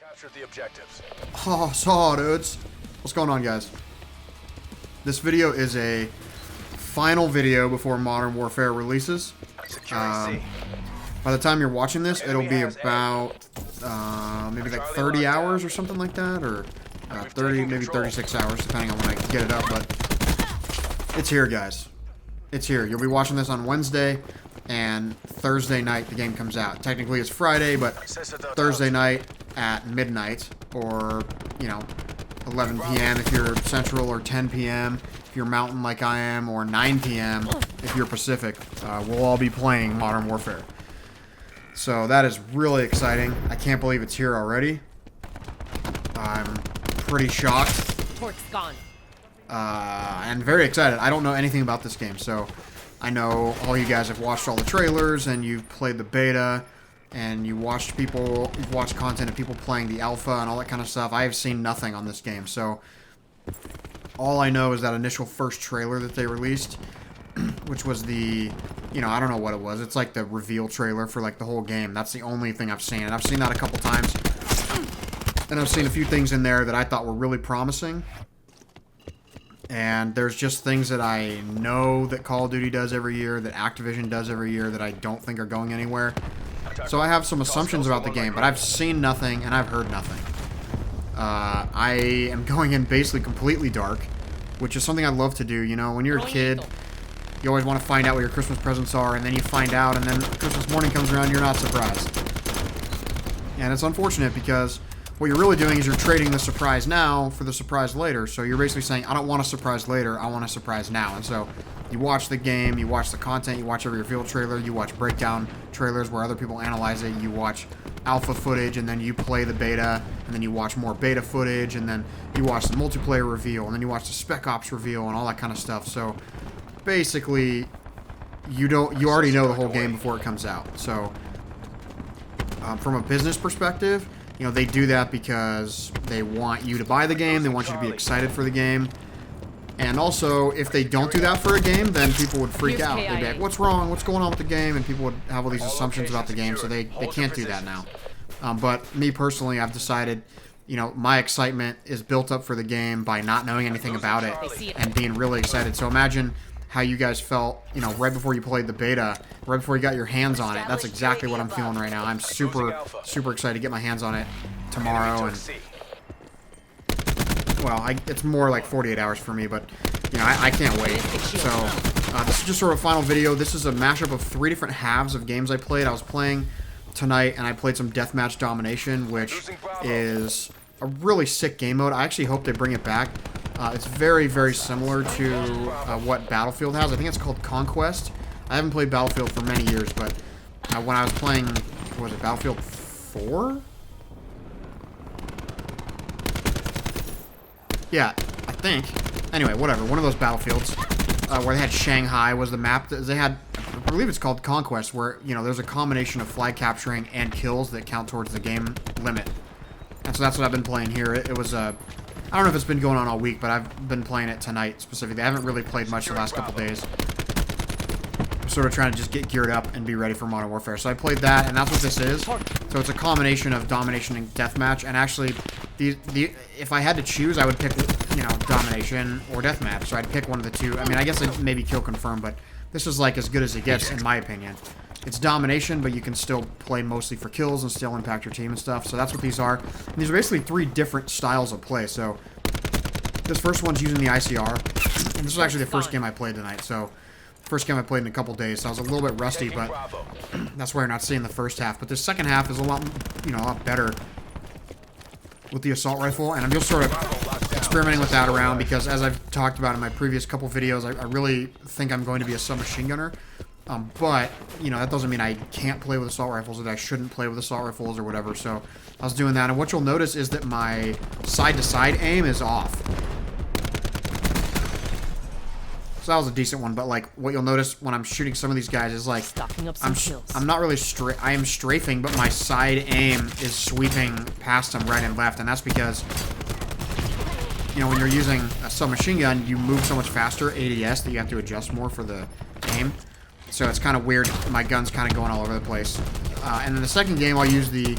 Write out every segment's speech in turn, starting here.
Capture the objectives. Oh, so dudes. What's going on, guys? This video is a final video before Modern Warfare releases. Securing C. By the time you're watching this, it'll be about maybe like 30 hours or something like that, or 30, maybe 36 hours, depending on when I get it up. But it's here, guys. It's here. You'll be watching this on Wednesday, and Thursday night the game comes out. Technically, it's Friday, but Thursday night at midnight, or 11 p.m. if you're Central, or 10 p.m. if you're Mountain like I am, or 9 p.m. if you're Pacific. We'll all be playing Modern Warfare. So that is really exciting. I can't believe it's here already. I'm pretty shocked. Torque's gone. And very excited. I don't know anything about this game, so I know all you guys have watched all the trailers, and you've played the beta, and you've watched content of people playing the alpha and all that kind of stuff. I have seen nothing on this game, so all I know is that initial first trailer that they released, which was the, I don't know what it was. It's like the reveal trailer for like the whole game. That's the only thing I've seen, and I've seen that a couple times. And I've seen a few things in there that I thought were really promising. And there's just things that I know that Call of Duty does every year, that Activision does every year, that I don't think are going anywhere. So I have some assumptions about the game, but I've seen nothing and I've heard nothing. I am going in basically completely dark, which is something I love to do. When you're a kid, you always want to find out what your Christmas presents are, and then you find out, and then Christmas morning comes around, you're not surprised. And it's unfortunate because what you're really doing is you're trading the surprise now for the surprise later. So you're basically saying, I don't want a surprise later, I want a surprise now. And so you watch the game, you watch the content, you watch every reveal trailer, you watch breakdown trailers where other people analyze it, you watch alpha footage, and then you play the beta, and then you watch more beta footage, and then you watch the multiplayer reveal, and then you watch the Spec Ops reveal, and all that kind of stuff. So basically, you already know the whole game before it comes out. So from a business perspective, they do that because they want you to buy the game, they want you to be excited for the game. And also, if they don't do that for a game, then people would freak out. They'd be like, what's wrong? What's going on with the game? And people would have all these assumptions about the game, so they can't do that now. But me personally, I've decided, my excitement is built up for the game by not knowing anything about it and being really excited. So imagine how you guys felt, right before you played the beta, right before you got your hands on it. That's exactly what I'm feeling right now. I'm super, super excited to get my hands on it tomorrow. And well, it's more like 48 hours for me, but I can't wait. So this is just sort of a final video. This is a mashup of 3 different halves of games I played. I was playing tonight, and I played some Deathmatch Domination, which is a really sick game mode. I actually hope they bring it back. It's very, very similar to what Battlefield has. I think it's called Conquest. I haven't played Battlefield for many years, but when I was playing, what was it, Battlefield 4? Yeah, I think. Anyway, whatever. One of those Battlefields where they had Shanghai was the map. They had, I believe it's called Conquest, where, there's a combination of flag capturing and kills that count towards the game limit. And so that's what I've been playing here. It was I don't know if it's been going on all week, but I've been playing it tonight specifically. I haven't really played much the last couple days. I'm sort of trying to just get geared up and be ready for Modern Warfare. So I played that, and that's what this is. So it's a combination of Domination and Deathmatch. And actually, if I had to choose, I would pick, Domination or Deathmatch. So I'd pick one of the two. I mean, I guess I'd maybe Kill Confirm, but this is like as good as it gets, in my opinion. It's Domination, but you can still play mostly for kills and still impact your team and stuff. So that's what these are. And these are basically 3 different styles of play. So this first one's using the ICR. And this was actually the first game I played tonight. So first game I played in a couple days. So I was a little bit rusty, but that's why you're not seeing the first half. But the second half is a lot better with the assault rifle. And I'm just sort of experimenting with that around because, as I've talked about in my previous couple videos, I really think I'm going to be a submachine gunner. But, that doesn't mean I can't play with assault rifles or that I shouldn't play with assault rifles or whatever. So I was doing that. And what you'll notice is that my side-to-side aim is off. So that was a decent one. But, what you'll notice when I'm shooting some of these guys is, I'm not really I am strafing, but my side aim is sweeping past them right and left. And that's because, when you're using a submachine gun, you move so much faster, ADS, that you have to adjust more for the aim. So it's kind of weird. My gun's kind of going all over the place. And then the second game, I'll use the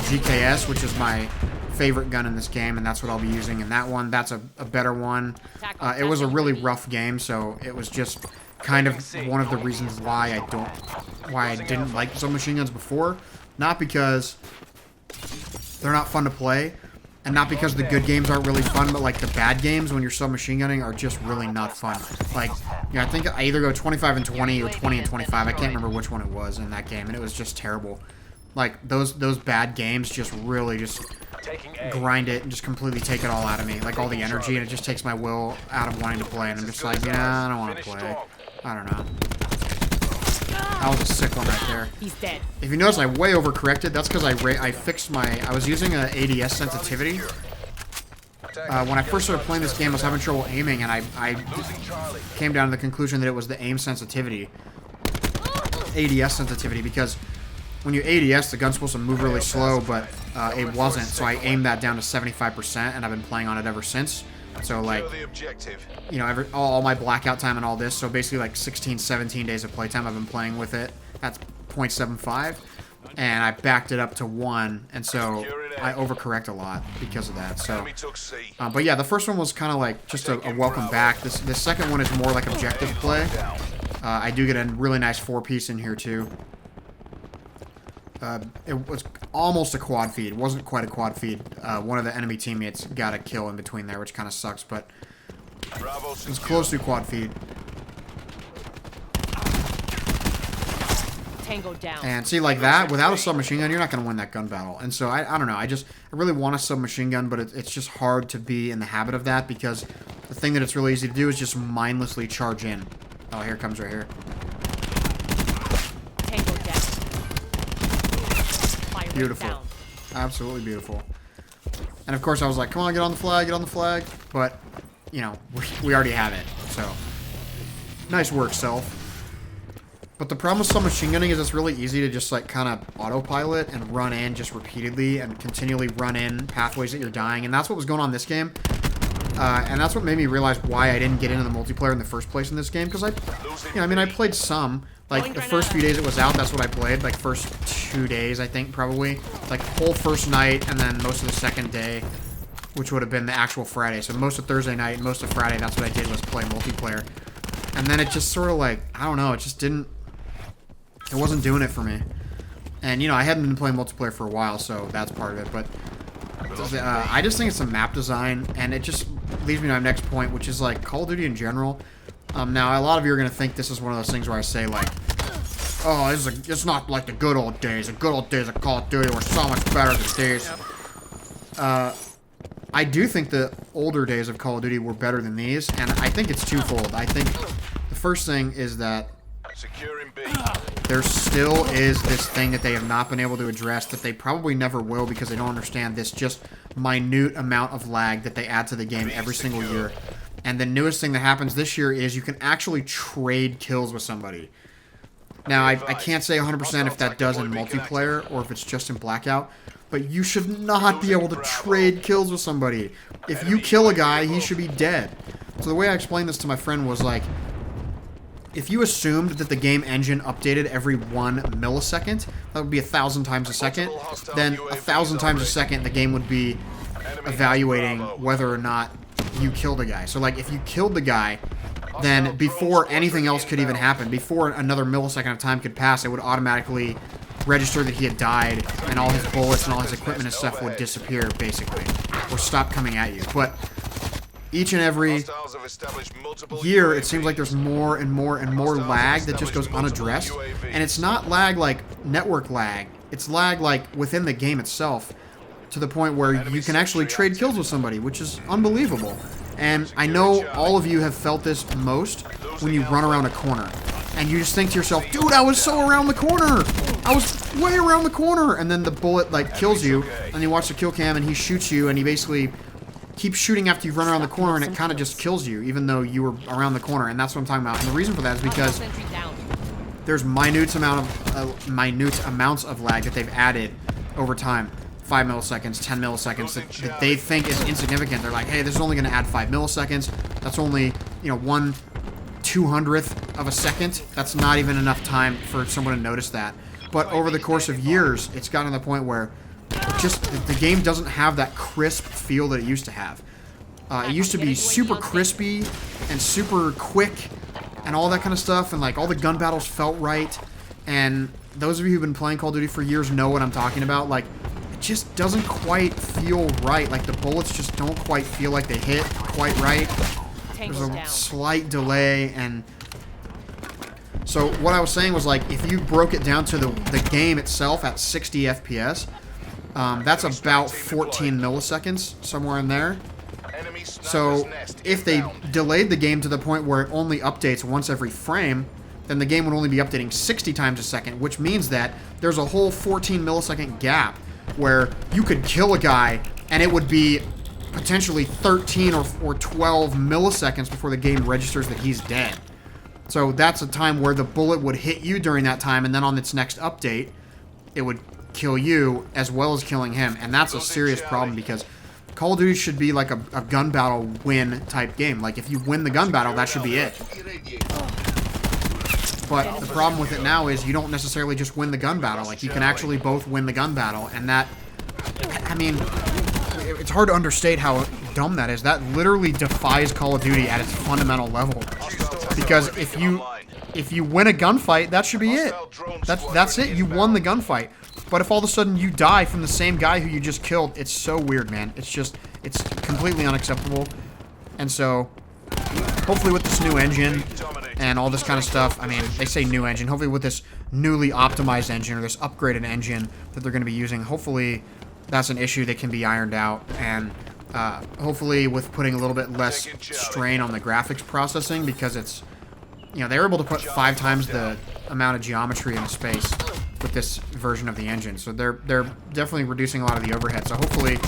GKS, which is my favorite gun in this game, and that's what I'll be using in that one. That's a better one. It was a really rough game, so it was just kind of one of the reasons why I didn't like submachine guns before. Not because they're not fun to play, and not because the good games aren't really fun, but like the bad games when you're submachine gunning are just really not fun. Like, yeah, I think I either go 25 and 20 or 20 and 25. I can't remember which one it was in that game, and it was just terrible. Like, those bad games just really just grind it and just completely take it all out of me. Like, all the energy, and it just takes my will out of wanting to play, and I'm just like, yeah, I don't want to play. I don't know. That was a sick one right there. He's dead. If you notice, I way overcorrected. That's because I fixed my... I was using an ADS sensitivity. When I first started playing this game, I was having trouble aiming, and I came down to the conclusion that it was the aim sensitivity. ADS sensitivity, because when you ADS, the gun's supposed to move really slow, but it wasn't, so I aimed that down to 75%, and I've been playing on it ever since. So, like, you know, all my blackout time and all this, so basically, like, 16, 17 days of playtime I've been playing with it. That's 0.75, and I backed it up to 1, and so I overcorrect a lot because of that, so. But yeah, the first one was kind of like just a welcome back. This second one is more like objective play. I do get a really nice 4-piece in here, too. It was almost a quad feed. It wasn't quite a quad feed. One of the enemy teammates got a kill in between there, which kind of sucks, but it was close to quad feed. Tango down. And see, like that, without a submachine gun, you're not going to win that gun battle. And so, I don't know. I really want a submachine gun, but it's just hard to be in the habit of that because the thing that it's really easy to do is just mindlessly charge in. Oh, here it comes right here. Tango down. Fire Beautiful. down. Absolutely beautiful. And of course I was like, come on, get on the flag, get on the flag. But, you know, we already have it. So, nice work, Self. But the problem with submachine gunning is it's really easy to just like kind of autopilot and run in just repeatedly and continually run in pathways that you're dying. And that's what was going on in this game. And that's what made me realize why I didn't get into the multiplayer in the first place in this game. Because I played some. Like, the first few days it was out, that's what I played. Like, first 2 days, I think, probably. Like, whole first night, and then most of the second day, which would have been the actual Friday. So most of Thursday night and most of Friday, that's what I did was play multiplayer. And then it just sort of like, I don't know, it just didn't... It wasn't doing it for me. And, you know, I hadn't been playing multiplayer for a while, so that's part of it. But I just think it's the map design, and it just leads me to my next point, which is, like, Call of Duty in general. Now, a lot of you are going to think this is one of those things where I say, like, oh, it's not like the good old days. The good old days of Call of Duty were so much better than these. I do think the older days of Call of Duty were better than these, and I think it's twofold. I think the first thing is that there still is this thing that they have not been able to address, that they probably never will because they don't understand this just minute amount of lag that they add to the game every single year. And the newest thing that happens this year is you can actually trade kills with somebody. Now, I can't say 100% if that does in multiplayer or if it's just in Blackout, but you should not be able to trade kills with somebody. If you kill a guy, he should be dead. So the way I explained this to my friend was like, if you assumed that the game engine updated every 1 millisecond, that would be 1,000 times a second, then 1,000 times a second the game would be evaluating whether or not you killed a guy. So like if you killed the guy, then before anything else could even happen, before another millisecond of time could pass, it would automatically register that he had died, and all his bullets and all his equipment and stuff would disappear, basically, or stop coming at you. But each and every year, it seems like there's more and more and more lag that just goes unaddressed. And it's not lag like network lag. It's lag like within the game itself, to the point where you can actually trade kills with somebody, which is unbelievable. And I know all of you have felt this most when you run around a corner. And you just think to yourself, dude, I was so around the corner! I was way around the corner! And then the bullet, like, kills you, and you watch the kill cam, and he shoots you, and he basically keeps shooting after you run around the corner, and it kind of just kills you, even though you were around the corner. And that's what I'm talking about. And the reason for that is because there's minute amounts of lag that they've added over time. 5 milliseconds, 10 milliseconds that they think is insignificant. They're like, hey, this is only going to add 5 milliseconds. That's only, you know, 1/200th of a second. That's not even enough time for someone to notice that. But over the course of years, it's gotten to the point where just the game doesn't have that crisp feel that it used to have. It used to be super crispy and super quick and all that kind of stuff, and like all the gun battles felt right. And those of you who've been playing Call of Duty for years know what I'm talking about. Like, it just doesn't quite feel right. Like, the bullets just don't quite feel like they hit quite right. There's a slight delay, and so what I was saying was, like, if you broke it down to the game itself at 60 FPS, that's about 14 milliseconds, somewhere in there. So if they delayed the game to the point where it only updates once every frame, then the game would only be updating 60 times a second, which means that there's a whole 14 millisecond gap where you could kill a guy and it would be potentially 13 or 12 milliseconds before the game registers that he's dead. So that's a time where the bullet would hit you during that time, and then on its next update, it would kill you as well as killing him. And that's a serious problem, because Call of Duty should be like a gun battle win type game. Like, if you win the gun battle, that should be it. But the problem with it now is you don't necessarily just win the gun battle. Like, you can actually both win the gun battle, and that, I mean, it's hard to understate how dumb that is. That literally defies Call of Duty at its fundamental level. Because if you win a gunfight, that should be it. That's it. You won the gunfight. But if all of a sudden you die from the same guy who you just killed, it's so weird, man. It's completely unacceptable. And so, hopefully with this new engine and all this kind of stuff, I mean, they say new engine, hopefully with this newly optimized engine or this upgraded engine that they're going to be using, hopefully that's an issue that can be ironed out. And hopefully with putting a little bit less strain on the graphics processing, because it's, you know, they were able to put 5 times the amount of geometry into space with this version of the engine. So they're definitely reducing a lot of the overhead. So hopefully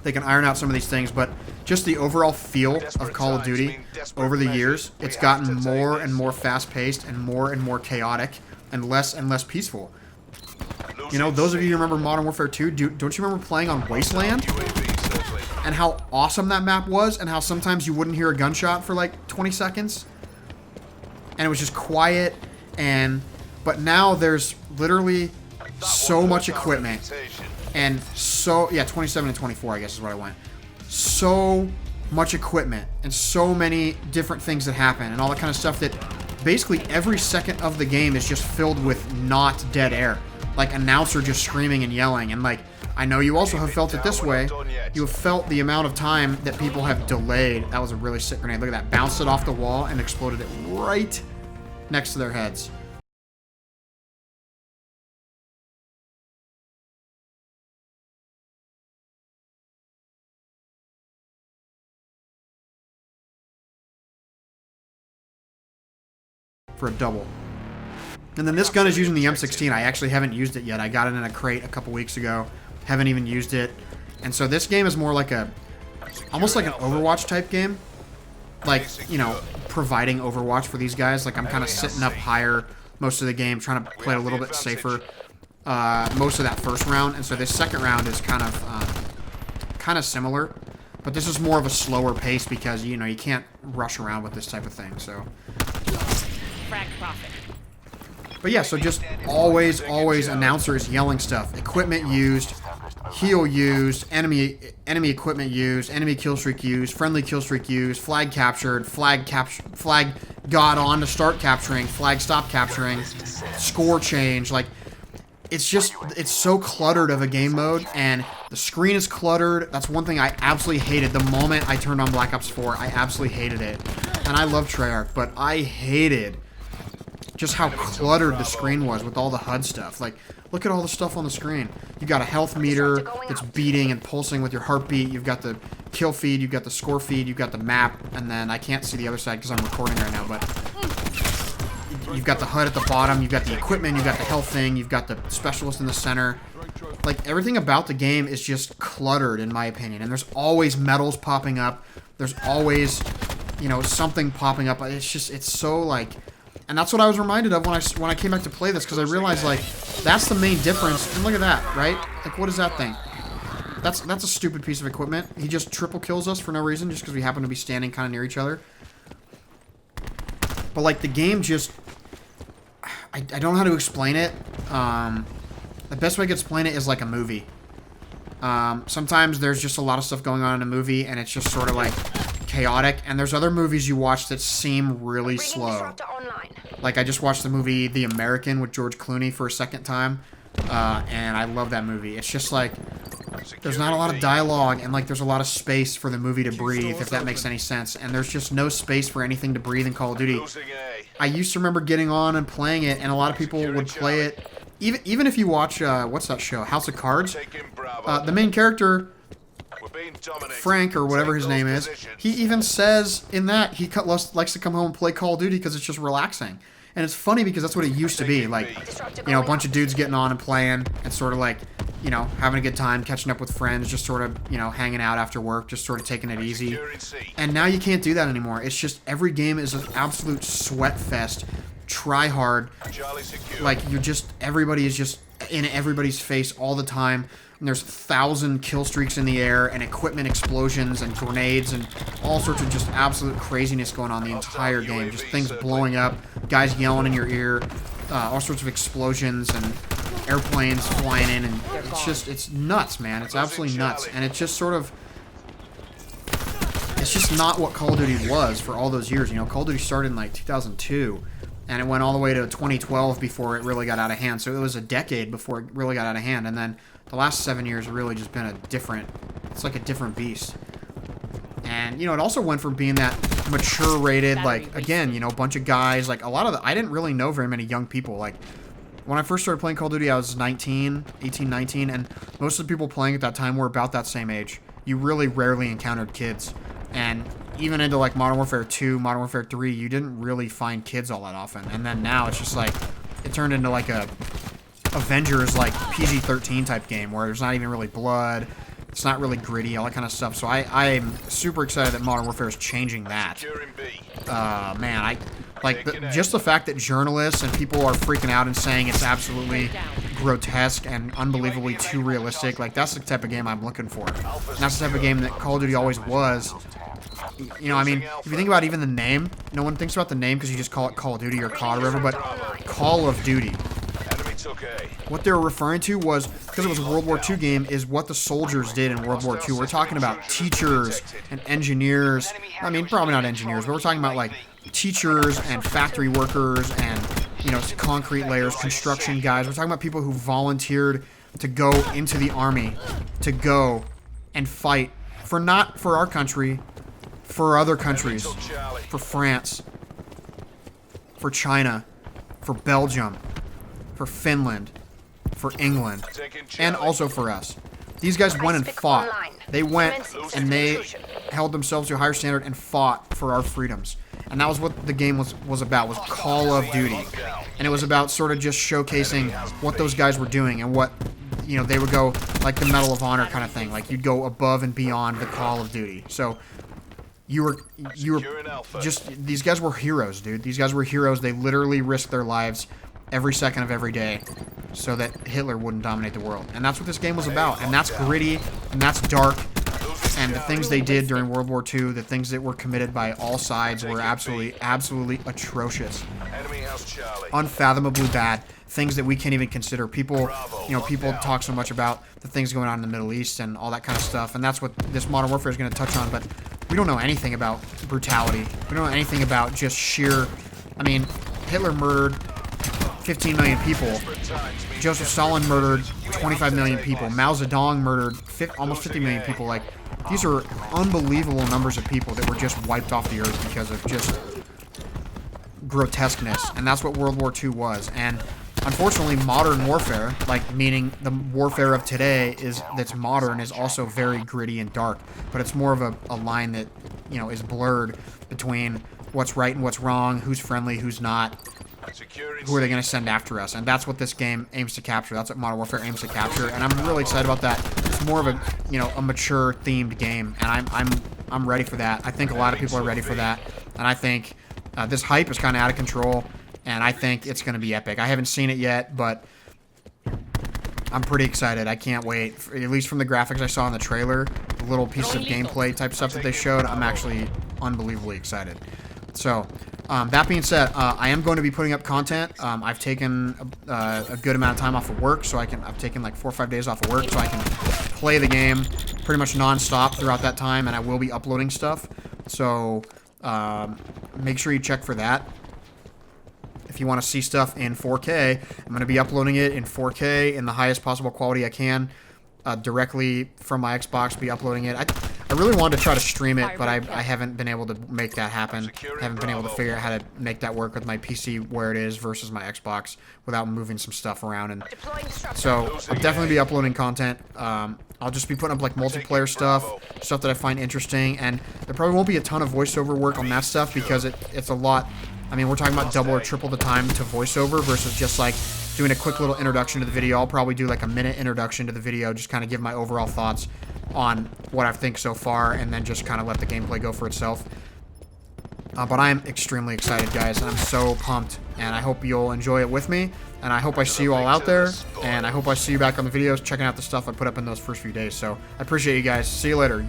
they can iron out some of these things. But just the overall feel of Call of Duty over the years, it's gotten more and more fast-paced and more chaotic and less peaceful. You know, those of you who remember Modern Warfare 2, don't you remember playing on Wasteland? And how awesome that map was, and how sometimes you wouldn't hear a gunshot for like 20 seconds? And it was just quiet, but now there's literally so much equipment, and so, yeah, 27 and 24, I guess is what I went. So much equipment, and so many different things that happen, and all that kind of stuff that basically every second of the game is just filled with not dead air. Like, announcer just screaming and yelling, and like, I know you also have felt it this way. You have felt the amount of time that people have delayed. That was a really sick grenade. Look at that. Bounced it off the wall and exploded it right next to their heads. For a double. And then this gun is using the M16. I actually haven't used it yet. I got it in a crate a couple weeks ago. Haven't even used it. And so this game is more like almost like an Overwatch type game. Like, you know, providing Overwatch for these guys. Like, I'm kind of sitting up higher most of the game, trying to play a little bit safer most of that first round. And so this second round is kind of similar. But this is more of a slower pace because, you know, you can't rush around with this type of thing. So. But yeah, so just always announcers yelling stuff. Equipment used, heal used, enemy equipment used, enemy kill streak used, friendly kill streak used, flag captured, flag got on to start capturing, flag stop capturing, score change. Like, it's so cluttered of a game mode, and the screen is cluttered. That's one thing I absolutely hated the moment I turned on Black Ops 4. I absolutely hated it. And I love Treyarch, but I hated just how cluttered the screen was with all the HUD stuff. Like, look at all the stuff on the screen. You've got a health meter that's beating and pulsing with your heartbeat. You've got the kill feed. You've got the score feed. You've got the map. And then I can't see the other side because I'm recording right now, but you've got the HUD at the bottom. You've got the equipment. You've got the health thing. You've got the specialist in the center. Like, everything about the game is just cluttered, in my opinion. And there's always medals popping up. There's always, you know, something popping up. It's so, like... And that's what I was reminded of when I came back to play this, because I realized, like, that's the main difference. And look at that, right? Like, what is that thing? That's a stupid piece of equipment. He just triple kills us for no reason, just because we happen to be standing kind of near each other. But, like, the game just... I don't know how to explain it. The best way I could explain it is like a movie. Sometimes there's just a lot of stuff going on in a movie, and it's just sort of like chaotic. And there's other movies you watch that seem really slow. Like I just watched the movie The American with George Clooney for a second time, and I love that movie. It's just like there's not a lot of dialogue, and like there's a lot of space for the movie to breathe, if that makes any sense. And there's just no space for anything to breathe in Call of Duty. I used to remember getting on and playing it, and a lot of people would play it. Even if you watch, what's that show? House of Cards? The main character, Frank, or whatever his name is, he even says in that he likes to come home and play Call of Duty because it's just relaxing. And it's funny because that's what it used to be. Like, you know, a bunch of dudes getting on and playing and sort of like, you know, having a good time, catching up with friends, just sort of, you know, hanging out after work, just sort of taking it easy. And now you can't do that anymore. It's just every game is an absolute sweat fest. Try hard. Like, everybody is just in everybody's face all the time. And there's 1,000 kill streaks in the air and equipment explosions and grenades and all sorts of just absolute craziness going on the entire game. Just things blowing up, guys yelling in your ear, all sorts of explosions and airplanes flying in, and it's nuts, man. It's absolutely nuts. And it's just sort of, it's just not what Call of Duty was for all those years. You know, Call of Duty started in like 2002. And it went all the way to 2012 before it really got out of hand. So it was a decade before it really got out of hand. And then the last 7 years have really just been it's like a different beast. And, you know, it also went from being that mature rated, like, again, you know, a bunch of guys, like I didn't really know very many young people. Like, when I first started playing Call of Duty, I was 18, 19, and most of the people playing at that time were about that same age. You really rarely encountered kids. And even into like Modern Warfare 2, Modern Warfare 3, you didn't really find kids all that often. And then now it's just like, it turned into like a Avengers like PG-13 type game where there's not even really blood. It's not really gritty, all that kind of stuff. So I'm super excited that Modern Warfare is changing that. Man, just the fact that journalists and people are freaking out and saying it's absolutely grotesque and unbelievably too realistic, like that's the type of game I'm looking for. And that's the type of game that Call of Duty always was. You know, I mean, if you think about even the name, no one thinks about the name because you just call it Call of Duty or COD or whatever, but Call of Duty. What they were referring to was, because it was a World War II game, is what the soldiers did in World War II. We're talking about teachers and engineers. I mean, probably not engineers, but we're talking about like teachers and factory workers and, you know, concrete layers, construction guys. We're talking about people who volunteered to go into the army, to go and fight not for our country, for other countries, for France, for China, for Belgium, for Finland, for England, and also for us. These guys went and fought. They went and they held themselves to a higher standard and fought for our freedoms. And that was what the game was about, was Call of Duty. And it was about sort of just showcasing what those guys were doing and what, you know, they would go like the Medal of Honor kind of thing. Like you'd go above and beyond the Call of Duty. So you were just, these guys were heroes, dude. These guys were heroes. They literally risked their lives every second of every day so that Hitler wouldn't dominate the world. And that's what this game was about. And that's gritty, and that's dark, and the things they did during World War II, the things that were committed by all sides were absolutely atrocious. Unfathomably bad. Things that we can't even consider. People talk so much about the things going on in the Middle East and all that kind of stuff, and that's what this Modern Warfare is going to touch on, but we don't know anything about brutality. We don't know anything about just sheer, I mean, Hitler murdered 15 million people. Joseph Stalin murdered 25 million people. Mao Zedong murdered almost 50 million people. Like, these are unbelievable numbers of people that were just wiped off the earth because of just grotesqueness. And that's what World War II was. And unfortunately, modern warfare, like meaning the warfare of today that's modern, is also very gritty and dark. But it's more of a line that, you know, is blurred between what's right and what's wrong, who's friendly, who's not. Who are they going to send after us? And that's what this game aims to capture. That's what Modern Warfare aims to capture, and I'm really excited about that. It's more of a, you know, a mature themed game, and I'm ready for that. I think a lot of people are ready for that, and I think this hype is kind of out of control, and I think it's going to be epic. I haven't seen it yet, but I'm pretty excited. I can't wait. At least from the graphics I saw in the trailer, the little pieces of gameplay type stuff that they showed, I'm actually unbelievably excited. So, That being said, I am going to be putting up content. I've taken a good amount of time off of work, so I've taken like 4 or 5 days off of work, so I can play the game pretty much non-stop throughout that time, and I will be uploading stuff. So make sure you check for that. If you want to see stuff in 4K, I'm going to be uploading it in 4K in the highest possible quality I can, directly from my Xbox, be uploading it. I really wanted to try to stream it, but I haven't been able to make that happen. I haven't been able to figure out how to make that work with my PC where it is versus my Xbox without moving some stuff around. And so I'll definitely be uploading content. I'll just be putting up like multiplayer stuff that I find interesting, and there probably won't be a ton of voiceover work on that stuff because it's a lot. I mean, we're talking about double or triple the time to voiceover versus just like doing a quick little introduction to the video. I'll probably do like a minute introduction to the video, just kind of give my overall thoughts on what I think so far, and then just kind of let the gameplay go for itself. But I am extremely excited, guys, and I'm so pumped, and I hope you'll enjoy it with me, and I hope I see you all out there, and I hope I see you back on the videos, checking out the stuff I put up in those first few days. So I appreciate you guys. See you later.